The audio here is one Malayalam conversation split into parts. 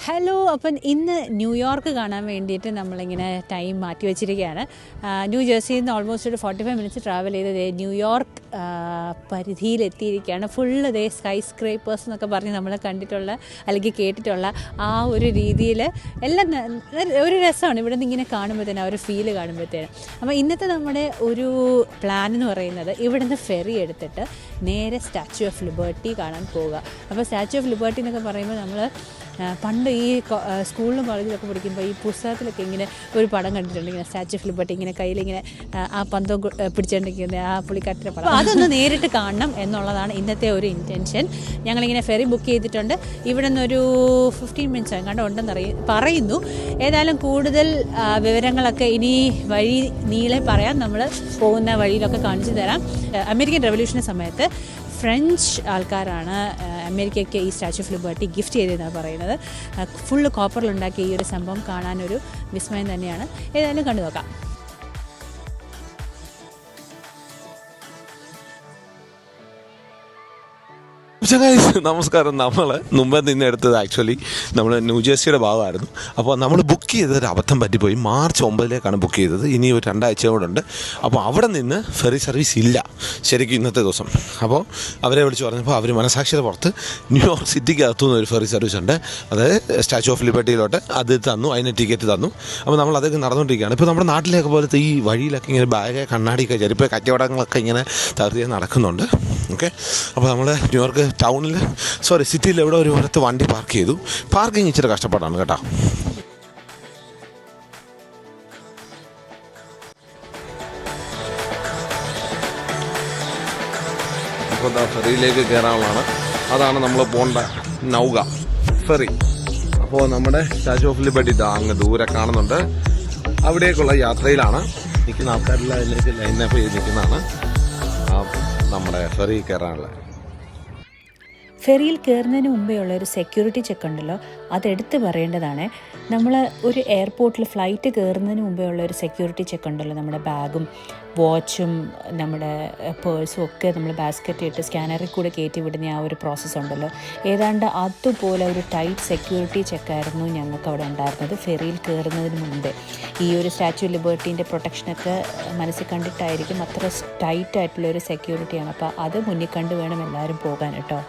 ഹലോ. അപ്പം ഇന്ന് ന്യൂയോർക്ക് കാണാൻ വേണ്ടിയിട്ട് നമ്മളിങ്ങനെ ടൈം മാറ്റി വെച്ചിരിക്കുകയാണ്. ന്യൂ ജേഴ്സിയിൽ നിന്ന് ഓൾമോസ്റ്റ് ഒരു 45 മിനിറ്റ്സ് ട്രാവൽ ചെയ്ത് ന്യൂയോർക്ക് പരിധിയിലെത്തിയിരിക്കുകയാണ്. ഫുള്ള് സ്കൈ സ്ക്രേപ്പേഴ്സ് എന്നൊക്കെ പറഞ്ഞ് നമ്മൾ കണ്ടിട്ടുള്ള അല്ലെങ്കിൽ കേട്ടിട്ടുള്ള ആ ഒരു രീതിയിൽ എല്ലാം ഒരു രസമാണ് ഇവിടെ നിന്ന് ഇങ്ങനെ കാണുമ്പോഴത്തേനും, ആ ഒരു ഫീല് കാണുമ്പോഴത്തേനും. അപ്പോൾ ഇന്നത്തെ നമ്മുടെ ഒരു പ്ലാൻ എന്ന് പറയുന്നത് ഇവിടെ നിന്ന് ഫെറി എടുത്തിട്ട് നേരെ സ്റ്റാച്യു ഓഫ് ലിബർട്ടി കാണാൻ പോവുക. അപ്പോൾ സ്റ്റാച്യു ഓഫ് ലിബർട്ടി എന്നൊക്കെ പറയുമ്പോൾ നമ്മൾ പണ്ട് ഈ സ്കൂളിലും കോളേജിലൊക്കെ പഠിക്കുമ്പോൾ ഈ പുസ്തകത്തിലൊക്കെ ഇങ്ങനെ ഒരു പടം കണ്ടിട്ടുണ്ട്, ഇങ്ങനെ സ്റ്റാച്യു ഓഫ് ലിബർട്ടി ഇങ്ങനെ കയ്യിലിങ്ങനെ ആ പന്തം പിടിച്ചുകൊണ്ടിരിക്കുന്നത്, ആ പുള്ളിക്കാട്ടിൻ്റെ പടം. അപ്പോൾ അതൊന്ന് നേരിട്ട് കാണണം എന്നുള്ളതാണ് ഇന്നത്തെ ഒരു ഇൻറ്റൻഷൻ. ഞങ്ങളിങ്ങനെ ഫെറി ബുക്ക് ചെയ്തിട്ടുണ്ട്. ഇവിടെ നിന്നൊരു 15 മിനിറ്റ്സ് എങ്ങാണ്ട് ഉണ്ടെന്ന് പറയുന്നു. ഏതായാലും കൂടുതൽ വിവരങ്ങളൊക്കെ ഇനി വഴി നീളെ പറയാം. നമ്മൾ പോകുന്ന വഴിയിലൊക്കെ കാണിച്ചു തരാം. അമേരിക്കൻ റെവല്യൂഷൻ്റെ സമയത്ത് ഫ്രഞ്ച് ആൾക്കാരാണ് അമേരിക്കയ്ക്ക് ഈ സ്റ്റാച്യു ഓഫ് ലിബർട്ടി ഗിഫ്റ്റ് ചെയ്തതെന്നാണ് പറയുന്നത്. ഫുള്ള് കോപ്പറിലുണ്ടാക്കിയ ഈ ഒരു സംഭവം കാണാനൊരു വിസ്മയം തന്നെയാണ്. ഏതായാലും കണ്ടു നോക്കാം. നമസ്കാരം. നമ്മൾ മുമ്പേ നിന്ന് എടുത്തത് ആക്ച്വലി നമ്മൾ ന്യൂജേഴ്സിയുടെ ഭാഗമായിരുന്നു. അപ്പോൾ നമ്മൾ ബുക്ക് ചെയ്തത് അബദ്ധം പറ്റിപ്പോയി. മാർച്ച് 9 ബുക്ക് ചെയ്തത്. ഇനി ഒരു 2 ആഴ്ച കൂടെ ഉണ്ട്. അപ്പോൾ അവിടെ നിന്ന് ഫെറി സർവീസ് ഇല്ല ശരിക്കും ഇന്നത്തെ ദിവസം. അപ്പോൾ അവരെ വിളിച്ച് പറഞ്ഞപ്പോൾ അവർ മനസാക്ഷിയുടെ പുറത്ത് ന്യൂയോർക്ക് സിറ്റിക്ക് അകത്തുനിന്ന് ഒരു ഫെറി സർവീസ് ഉണ്ട്, അതായത് സ്റ്റാച്യു ഓഫ് ലിബർട്ടിയിലോട്ട്. അത് തന്നു, അതിന് ടിക്കറ്റ് തന്നു. അപ്പോൾ നമ്മൾ അതൊക്കെ നടന്നുകൊണ്ടിരിക്കുകയാണ്. ഇപ്പോൾ നമ്മുടെ നാട്ടിലേക്ക് പോലത്തെ ഈ വഴിയിലൊക്കെ ഇങ്ങനെ ബാഗ്, കണ്ണാടിയൊക്കെ, ചെരുപ്പ്, കച്ചവടങ്ങളൊക്കെ ഇങ്ങനെ തകർത്തി നടക്കുന്നുണ്ട്. ഓക്കെ. അപ്പോൾ നമ്മൾ ന്യൂയോർക്ക് ടൗണിൽ സിറ്റിയിൽ എവിടെ ഒരു പുറത്ത് വണ്ടി പാർക്ക് ചെയ്തു. പാർക്കിങ് ഇച്ചിരി കഷ്ടപ്പാടാണ് കേട്ടോ. ഇപ്പോൾ ഫെറിയിലേക്ക് കയറാനുള്ളതാണ്. അതാണ് നമ്മൾ പോകേണ്ട നൗക ഫെറി. അപ്പോൾ നമ്മുടെ സ്റ്റാച്യു ഓഫ് ലിബർട്ടി അങ്ങ് ദൂരെ കാണുന്നുണ്ട്. അവിടേക്കുള്ള യാത്രയിലാണ്. നിൽക്കുന്ന ആൾക്കാരെല്ലാം അതിലേക്ക് ലൈനപ്പ് ചെയ്ത് നിൽക്കുന്നതാണ് നമ്മുടെ ഫെറി കയറാനുള്ള. ഫെറിയിൽ കയറുന്നതിന് മുമ്പേ ഉള്ള ഒരു സെക്യൂരിറ്റി ചെക്ക് ഉണ്ടല്ലോ, അതെടുത്ത് പറയേണ്ടതാണ്. നമ്മൾ ഒരു എയർപോർട്ടിൽ ഫ്ലൈറ്റ് കയറുന്നതിന് മുമ്പേ ഉള്ള ഒരു സെക്യൂരിറ്റി ചെക്ക് ഉണ്ടല്ലോ, നമ്മുടെ ബാഗും വാച്ചും നമ്മുടെ പേഴ്സും ഒക്കെ നമ്മൾ ബാസ്ക്കറ്റ് ഇട്ട് സ്കാനറിൽ കൂടെ കയറ്റി വിടുന്ന ആ ഒരു പ്രോസസ്സ് ഉണ്ടല്ലോ, ഏതാണ്ട് അതുപോലെ ഒരു ടൈറ്റ് സെക്യൂരിറ്റി ചെക്കായിരുന്നു ഞങ്ങൾക്ക് അവിടെ ഉണ്ടായിരുന്നത് ഫെറിയിൽ കയറുന്നതിന് മുമ്പേ. ഈ ഒരു സ്റ്റാച്യു ലിബർട്ടീൻ്റെ പ്രൊട്ടക്ഷനൊക്കെ മനസ്സിൽ കണ്ടിട്ടായിരിക്കും അത്ര ടൈറ്റായിട്ടുള്ളൊരു സെക്യൂരിറ്റിയാണ്. അപ്പോൾ അത് മുന്നിൽ കണ്ട് വേണം എല്ലാവരും പോകാൻ കേട്ടോ.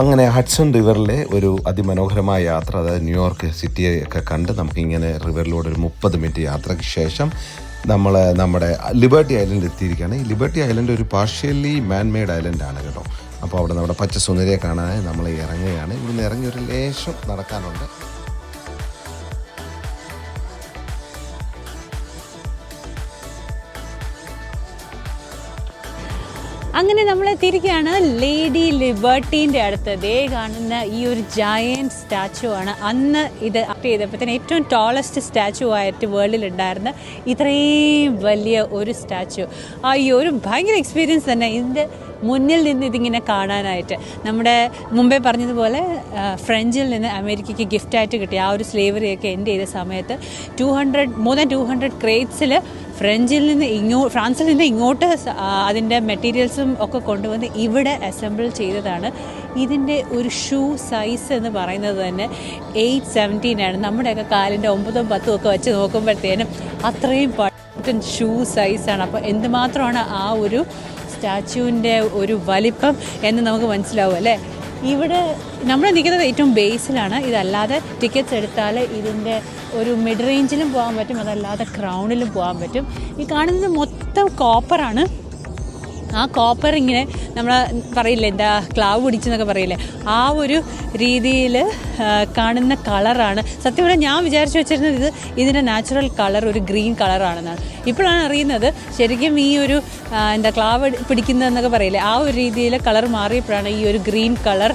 അങ്ങനെ ഹഡ്സൺ റിവറിലെ ഒരു അതിമനോഹരമായ യാത്ര, അതായത് ന്യൂയോർക്ക് സിറ്റിയൊക്കെ കണ്ട് നമുക്കിങ്ങനെ റിവറിലൂടെ ഒരു 30 മിനിറ്റ് യാത്രയ്ക്ക് ശേഷം നമ്മൾ നമ്മുടെ ലിബർട്ടി ഐലൻഡ് എത്തിയിരിക്കുകയാണ്. ഈ ലിബർട്ടി ഐലൻഡ് ഒരു പാർഷ്യലി മാൻമെയ്ഡ് ഐലൻഡാണ് കേട്ടോ. അപ്പോൾ അവിടെ നമ്മുടെ പച്ച സുന്ദരിയെ കാണാനായി നമ്മൾ ഇറങ്ങുകയാണ്. ഇവിടുന്ന് ഇറങ്ങി ഒരു ലേശം നടക്കാനുണ്ട്. അങ്ങനെ നമ്മൾ എത്തിയിരിക്കുകയാണ് ലേഡി ലിബർട്ടീൻ്റെ അടുത്ത്. കാണുന്ന ഈ ഒരു ജയൻറ്റ് സ്റ്റാച്ചു ആണ് അന്ന് ഇത് ആക്ട് ചെയ്തപ്പോഴത്തേന് ഏറ്റവും ടോളസ്റ്റ് സ്റ്റാച്ചു ആയിട്ട് വേൾഡിലുണ്ടായിരുന്ന ഇത്രയും വലിയ ഒരു സ്റ്റാച്ചു. ഒരു ഭയങ്കര എക്സ്പീരിയൻസ് തന്നെ ഇതിൻ്റെ മുന്നിൽ നിന്ന് ഇതിങ്ങനെ കാണാനായിട്ട്. നമ്മുടെ മുമ്പേ പറഞ്ഞതുപോലെ ഫ്രഞ്ചിൽ നിന്ന് അമേരിക്കയ്ക്ക് ഗിഫ്റ്റായിട്ട് കിട്ടിയ ആ ഒരു സ്ലേവറിയൊക്കെ എൻഡ് ചെയ്ത സമയത്ത് മോർ ദാൻ 200 ക്രേറ്റ്സിൽ ഫ്രാൻസിൽ നിന്ന് ഇങ്ങോട്ട് അതിൻ്റെ മെറ്റീരിയൽസും ഒക്കെ കൊണ്ടുവന്ന് ഇവിടെ അസംബിൾ ചെയ്തതാണ്. ഇതിൻ്റെ ഒരു ഷൂ സൈസ് എന്ന് പറയുന്നത് തന്നെ 8-17 ആണ്. നമ്മുടെയൊക്കെ കാലിൻ്റെ 9-10 ഒക്കെ വെച്ച് നോക്കുമ്പോഴത്തേനും അത്രയും പട്ടൻ ഷൂ സൈസാണ്. അപ്പോൾ എന്തുമാത്രമാണ് ആ ഒരു സ്റ്റാച്യുവിൻ്റെ ഒരു വലിപ്പം എന്ന് നമുക്ക് മനസ്സിലാവും അല്ലേ. ഇവിടെ നമ്മൾ നിൽക്കുന്നത് ഏറ്റവും ബേസിലാണ്. ഇതല്ലാതെ ടിക്കറ്റ്സ് എടുത്താൽ ഇതിൻ്റെ ഒരു മിഡ് റേഞ്ചിലും പോകാൻ പറ്റും, അതല്ലാതെ ക്രൗണിലും പോകാൻ പറ്റും. ഈ കാണുന്നത് മൊത്തം കോപ്പറാണ്. ആ കോപ്പർ ഇങ്ങനെ നമ്മൾ പറയില്ലേ, എന്താ ക്ലാവ് പിടിച്ചെന്നൊക്കെ പറയില്ലേ, ആ ഒരു രീതിയിൽ കാണുന്ന കളറാണ്. സത്യം പറഞ്ഞാൽ ഞാൻ വിചാരിച്ചു വെച്ചിരുന്നത് ഇതിൻ്റെ നാച്ചുറൽ കളർ ഒരു ഗ്രീൻ കളറാണെന്നാണ്. ഇപ്പോഴാണ് അറിയുന്നത് ശരിക്കും ഈ ഒരു ക്ലാവ് പിടിക്കുന്നതെന്നൊക്കെ പറയില്ലേ, ആ ഒരു രീതിയിൽ കളർ മാറിയപ്പോഴാണ് ഈ ഒരു ഗ്രീൻ കളർ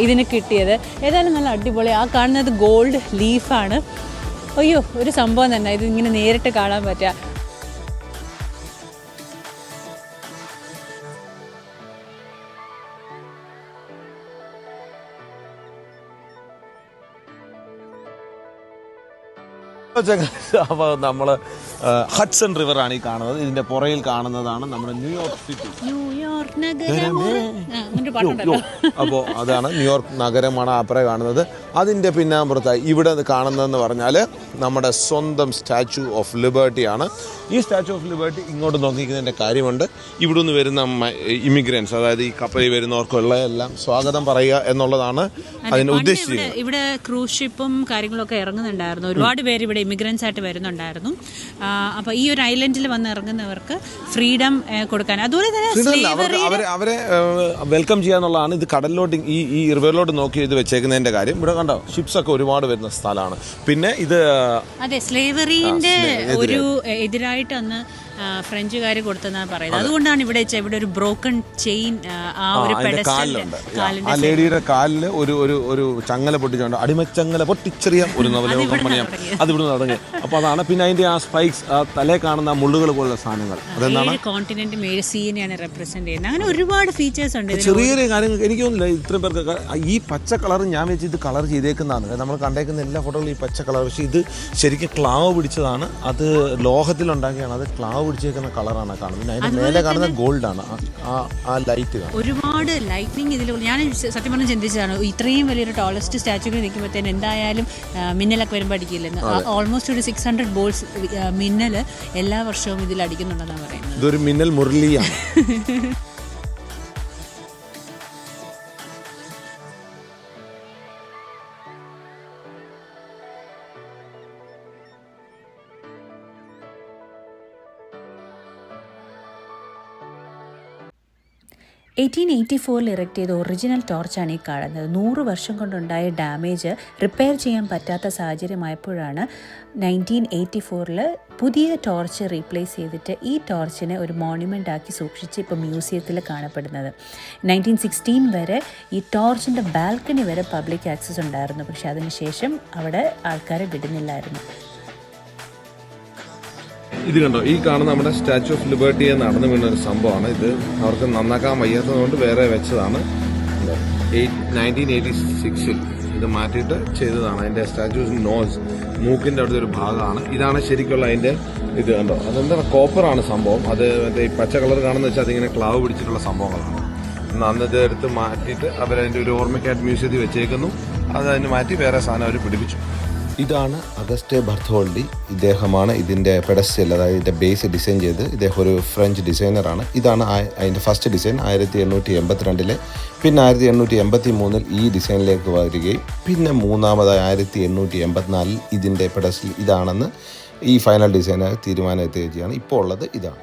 ഇതിന് കിട്ടിയത്. ഏതായാലും നല്ല അടിപൊളി. ആ കാണുന്നത് ഗോൾഡ് ലീഫാണ്. ഒരു സംഭവം തന്നെ, ഇതിങ്ങനെ നേരിട്ട് കാണാൻ പറ്റുക. അപ്പോൾ നമ്മൾ ഹഡ്സൺ റിവറാണ് ഈ കാണുന്നത്. ഇതിൻ്റെ പുറയിൽ കാണുന്നതാണ് നമ്മുടെ ന്യൂയോർക്ക് സിറ്റി. ന്യൂയോർക്ക് നഗരം. അപ്പോൾ അതാണ് ന്യൂയോർക്ക് നഗരമാണ് അപ്പുറം കാണുന്നത്. അതിൻ്റെ പിന്നാമ്പുറത്തായി ഇവിടെ കാണുന്നതെന്ന് പറഞ്ഞാൽ നമ്മുടെ സ്വന്തം സ്റ്റാച്യു ഓഫ് ലിബർട്ടിയാണ്. ഈ സ്റ്റാച്യു ഓഫ് ലിബർട്ടി ഇങ്ങോട്ട് നോക്കിക്കുന്നതിൻ്റെ കാര്യമുണ്ട്. ഇവിടെ നിന്ന് വരുന്ന ഇമിഗ്രൻസ്, അതായത് ഈ കപ്പലിൽ വരുന്നവർക്കുള്ള എല്ലാം സ്വാഗതം പറയുക എന്നുള്ളതാണ് അതിന് ഉദ്ദേശിച്ചത്. ഇവിടെ ക്രൂസ് ഷിപ്പും കാര്യങ്ങളൊക്കെ ഇറങ്ങുന്നുണ്ടായിരുന്നു. ഒരുപാട് പേര് ഇവിടെ ഇമിഗ്രൻസ് ആയിട്ട് വരുന്നുണ്ടായിരുന്നു. അപ്പോൾ ഈ ഒരു ഐലൻഡിൽ വന്ന് ഇറങ്ങുന്നവർക്ക് ഫ്രീഡം കൊടുക്കാൻ, അതുപോലെ തന്നെ അവരെ വെൽക്കം ചെയ്യാന്നുള്ളതാണ്. ഇത് കടലിലോട്ട് ഈ റിവറിലോട്ട് നോക്കി ഇത് വെച്ചേക്കുന്നതിന്റെ കാര്യം. ഇവിടെ കണ്ടോ ഷിപ്സ് ഒക്കെ ഒരുപാട് വരുന്ന സ്ഥലമാണ്. പിന്നെ ഇത് അതെ സ്ലേവറിന്റെ ഒരു എതിരായിട്ട് അന്ന് ഫ്രഞ്ചുകാർ കൊടുത്തെന്നാണ് പറയുന്നത്. അതുകൊണ്ടാണ് ഇവിടെ ഒരു ബ്രോക്കൺ ചെയിൻ ആ ഒരു കാലിലുണ്ട്. ആ ലേഡിയുടെ കാലിൽ ഒരു ചങ്ങല പൊട്ടിച്ചുണ്ട്, അടിമച്ചങ്ങല പൊട്ടിച്ചെറിയ ഒരു നവലോകമണിയം അത് ഇവിടെ തുടങ്ങി. അപ്പോൾ അതാണ്. പിന്നെ അതിന്റെ ആ സ്പൈക്സ്, ആ തലേ കാണുന്ന മുള്ളുകൾ പോലുള്ള സാധനങ്ങൾ, അതെന്താണ് കോണ്ടിനെന്റ് സീനെയാണ് റെപ്രസെന്റ് ചെയ്യുന്നത്. അങ്ങനെ ഒരുപാട് ഫീച്ചേഴ്സ് ഉണ്ട്. ചെറിയ ചെറിയ കാര്യങ്ങൾ എനിക്ക് തോന്നുന്നില്ല ഇത്രയും പേർക്ക്. ഈ പച്ച കളർ ഞാൻ വെച്ച് ഇത് കളർ ചെയ്തേക്കുന്നതാണ്. നമ്മൾ കണ്ടേക്കുന്ന എല്ലാ ഫോട്ടോകളും ഈ പച്ച കളർ, പക്ഷേ ഇത് ശരിക്കും ക്ലാവ് പിടിച്ചതാണ്. അത് ലോഹത്തിലുണ്ടാക്കിയാണ്. അത് ക്ലാവ് പിടിച്ചേക്കുന്ന കളറാണ് കാണുന്നത്. അതിന്റെ മേലെ കാണുന്ന ഗോൾഡാണ് ആ ലൈറ്റ്. ഒരുപാട് ലൈറ്റിനിങ് ഇതിൽ. ഞാൻ സത്യം പറഞ്ഞ് ചിന്തിച്ചതാണ് ഇത്രയും വലിയൊരു ടോളസ്റ്റ് സ്റ്റാച്യൂവിൽ നിൽക്കുമ്പോഴത്തേന് എന്തായാലും മിന്നലൊക്കെ വരുമ്പോൾ അടിക്കില്ലെന്ന്. ഓൾമോസ്റ്റ് ഒരു 600 ബോൾസ് മിന്നൽ എല്ലാ വർഷവും ഇതിൽ അടിക്കുന്നുണ്ടെന്നാണ് പറയുന്നത്. ഇതൊരു മിന്നൽ മുരളിയാണ്. ഇറക്ട് ചെയ്ത ഒറിജിനൽ ടോർച്ചാണ് ഈ കാണുന്നത്. 100 വർഷം കൊണ്ടുണ്ടായ ഡാമേജ് റിപ്പയർ ചെയ്യാൻ പറ്റാത്ത സാഹചര്യമായപ്പോഴാണ് 1984 പുതിയ ടോർച്ച് റീപ്ലേസ് ചെയ്തിട്ട് ഈ ടോർച്ചിനെ ഒരു മോണ്യുമെൻ്റ് ആക്കി സൂക്ഷിച്ച് ഇപ്പോൾ മ്യൂസിയത്തിൽ കാണപ്പെടുന്നത്. 1916 വരെ ഈ ടോർച്ചിൻ്റെ ബാൽക്കണി വരെ പബ്ലിക് ആക്സസ് ഉണ്ടായിരുന്നു. പക്ഷേ അതിനുശേഷം അവിടെ ആൾക്കാരെ വിടുന്നില്ലായിരുന്നു. ഇത് കണ്ടോ, ഈ കാണുന്ന നമ്മുടെ സ്റ്റാച്യു ഓഫ് ലിബർട്ടിയെ നടന്നു വീണ ഒരു സംഭവമാണ്. ഇത് അവർക്ക് നന്നാക്കാൻ വയ്യാത്തതുകൊണ്ട് വേറെ വെച്ചതാണ്. 1986 ഇത് മാറ്റിയിട്ട് ചെയ്തതാണ്. അതിൻ്റെ സ്റ്റാച്യൂസ് നോസ്, മൂക്കിൻ്റെ അവിടുത്തെ ഒരു ഭാഗമാണ്. ഇതാണ് ശരിക്കുള്ള അതിൻ്റെ ഇത് കണ്ടോ. അതെന്താണ്, കോപ്പറാണ് സംഭവം. അത് മറ്റേ ഈ പച്ച കളർ കാണുന്ന വെച്ചാൽ അതിങ്ങനെ ക്ലാവ് പിടിച്ചിട്ടുള്ള സംഭവങ്ങളാണ്. അന്നത് എടുത്ത് മാറ്റിയിട്ട് അവരതിൻ്റെ ഒരു ഓർമ്മയ്ക്കായിട്ട് മ്യൂസിയത്തിൽ വെച്ചേക്കുന്നു. അതിന് മാറ്റി വേറെ സാധനം അവർ പിടിപ്പിച്ചു. ഇതാണ് അഗസ്റ്റേ ബർത്തോൾഡി. ഇദ്ദേഹമാണ് ഇതിൻ്റെ പെഡസ്റ്റൽ, അതായത് ഇതിൻ്റെ ബേസ് ഡിസൈൻ ചെയ്ത്. ഇദ്ദേഹം ഒരു ഫ്രഞ്ച് ഡിസൈനറാണ്. ഇതാണ് അതിൻ്റെ ഫസ്റ്റ് ഡിസൈൻ 1882. പിന്നെ 1883 ഈ ഡിസൈനിലേക്ക് വരികയും പിന്നെ മൂന്നാമതായി 1884 ഇതിൻ്റെ പെഡസ്റ്റൽ ഇതാണെന്ന് ഈ ഫൈനൽ ഡിസൈനർ തീരുമാനം എത്തുകയും ചെയ്യുകയാണ്. ഇപ്പോൾ ഉള്ളത് ഇതാണ്.